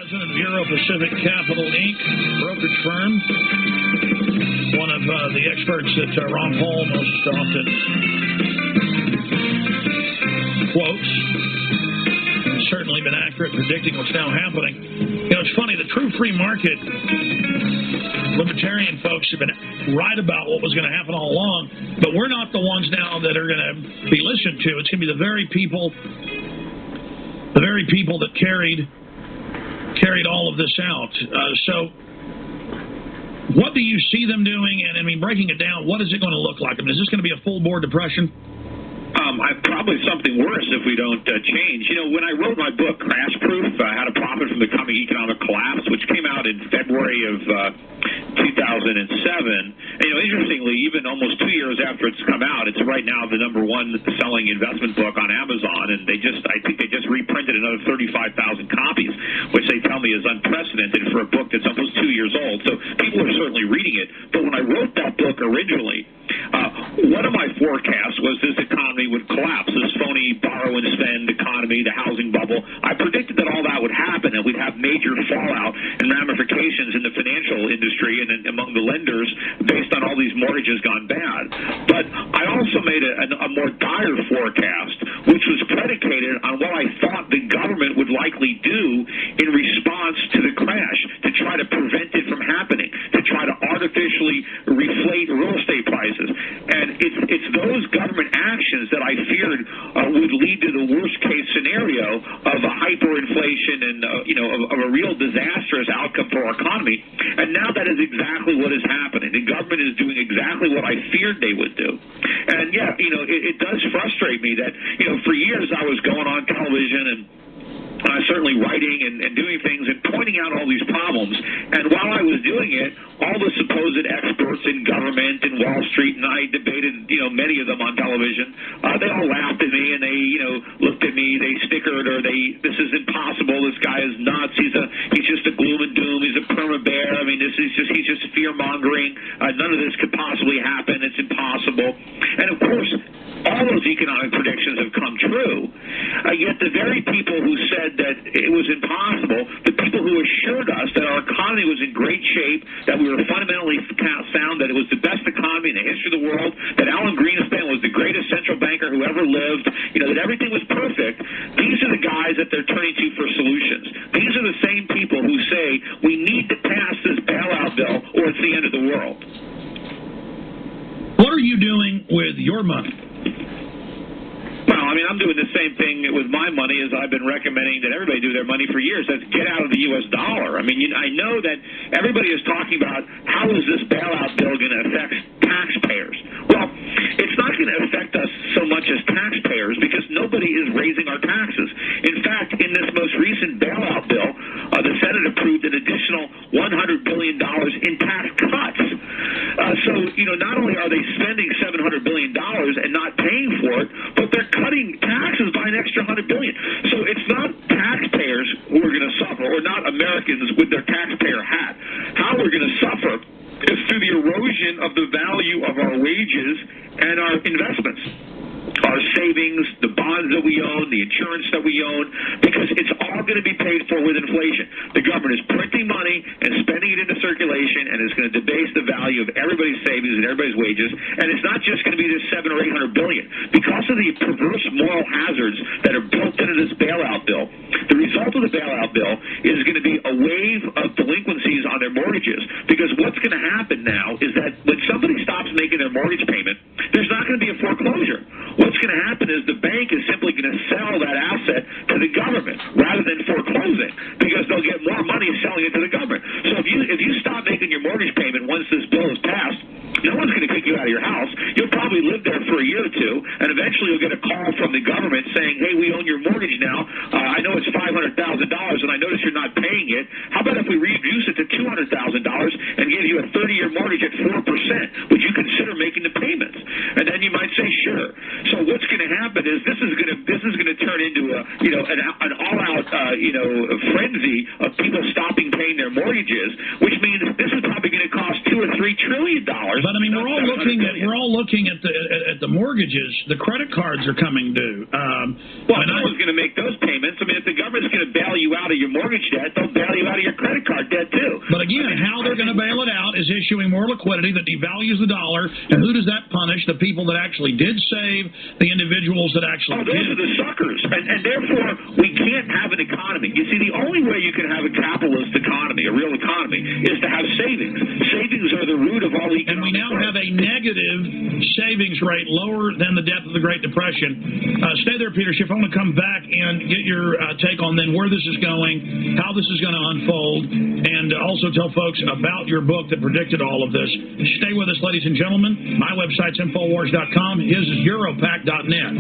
President of Euro Pacific Capital, Inc., brokerage firm. One of the experts that Ron Paul most often quotes. He's certainly been accurate predicting what's now happening. You know, it's funny, the true free market libertarian folks have been right about what was going to happen all along, but we're not the ones now that are going to be listened to. It's going to be the very people that carried all of this out. So what do you see them doing? And I mean, breaking it down, what is it going to look like? I mean, is this going to be a full board depression? Probably something worse if we don't change. You know, when I wrote my book, Crash Proof, How to Profit from the Coming Economic Collapse, which came out in February of 2007, and, you know, interestingly, even almost 2 years after it's come out, it's right now the #1 selling investment book on Amazon, and I think they just reprinted another 35,000 copies, which they tell me is unprecedented for a book that's almost 2 years old. So people are certainly reading it. But when I wrote that book originally, one of my forecasts was this economy would collapse, this phony borrow and spend economy, the housing bubble. I predicted that all that would happen, and we'd have major fallout and ramifications in the financial industry and among the lenders based on all these mortgages gone bad. But I also made a more dire forecast, which was predicated on what I thought the government would likely do in response to the crash, to try to prevent it from happening, to try to artificially reflate real estate prices. And it's those government actions that I feared would lead to the worst case scenario of a hyperinflation and of a real disastrous outcome for our economy. And now that is exactly what is happening. The government is doing exactly what I feared they would do. And yeah, it does frustrate me that, for years I was going on television and certainly writing and doing things and pointing out all these problems. And while I was doing it, all the supposed experts in government and Wall Street, and I debated, many of them on television, they all laughed at me and they, looked at me, they snickered, or this is impossible, this guy is nuts, he's just a gloom and doom, he's a perma-bear, I mean, he's just fear-mongering, none of this could possibly happen, it's impossible. And of course, all those economic predictions have come true, yet the very people who said that it was impossible, the people who assured us that our economy was in great shape, that we were fundamentally sound, that it was the best economy in the history of the world, that Alan Greenspan was the greatest central banker who ever lived, that everything was perfect, these are the guys that they're turning to for solutions. These are the same people who say we need to pass this bailout bill or it's the end of the world. What are you doing with your money? Well, I mean, I'm doing the same thing with my money as I've been recommending that everybody do their money for years. That's get out of the U.S. dollar. I mean, I know that everybody is talking about how is this bailout bill going to affect taxpayers. Well, it's not going to affect us so much as taxpayers because nobody is raising our taxes. In fact, in this most recent bailout bill, the Senate approved an additional $100 billion in tax cuts. So, not only are they spending $700 billion and not paying for it, but they're cutting taxes by an extra $100 billion. So it's not taxpayers who are going to suffer, or not Americans with their taxpayer hat. How we're going to suffer is through the erosion of the value of our wages and our investments, our savings, the bonds that we own, the insurance that we own, because it's all going to be paid for with inflation. The government is printing money and spending it into circulation, and it's going to debase the value of everybody's savings and everybody's wages. And it's not just going to be this $700 or $800 billion. Because of the perverse moral hazards that are built into this bailout bill, the result of the bailout bill is going to be a wave of delinquencies on their mortgages. Because what's going to happen now is that when somebody stops making their mortgage payment, there's not going to be a foreclosure. What's going to happen is the bank is simply going to sell that asset to the government rather than foreclosing, because they'll get more money selling it to the government. So if you stop making your mortgage payment once this bill is passed, no one's going to kick you out of your house. You'll probably live there for a year or two, and eventually you'll get a call from the government saying, hey, we own your mortgage now. I know it's $500,000, and I notice you're not paying it. How about if we reduce it to $200,000 and give you a 30-year mortgage at 4%? Would you consider making the payments? And then you might say, sure. So what's going to happen is this is going to turn into an all-out frenzy of people stopping paying their mortgages, which means this is probably going to cost $2 or $3 trillion. But I mean, we're all looking at the mortgages. The credit cards are coming due. Well, no one's going to make those payments. I mean, if the government's going to bail you out of your mortgage debt, they'll bail you out of your credit card debt too. But again, how they're going to bail it out is issuing more liquidity that devalues the dollar. And who does that punish? The people that actually did save, the individuals that actually those did. Are the suckers. And therefore, we can't have an economy. You see, the only way you can have a capitalist economy, a real economy, is to have savings. Savings are the root of all economic. And we now have a negative savings rate, lower than the depth of the Great Depression. Stay there, Peter Schiff. I want to come back and get your take on then where this is going, how this is going to unfold, and also tell folks about your book that predicted all of this. Stay with us, ladies and gentlemen. My website's Infowars.com. His is Europac.net.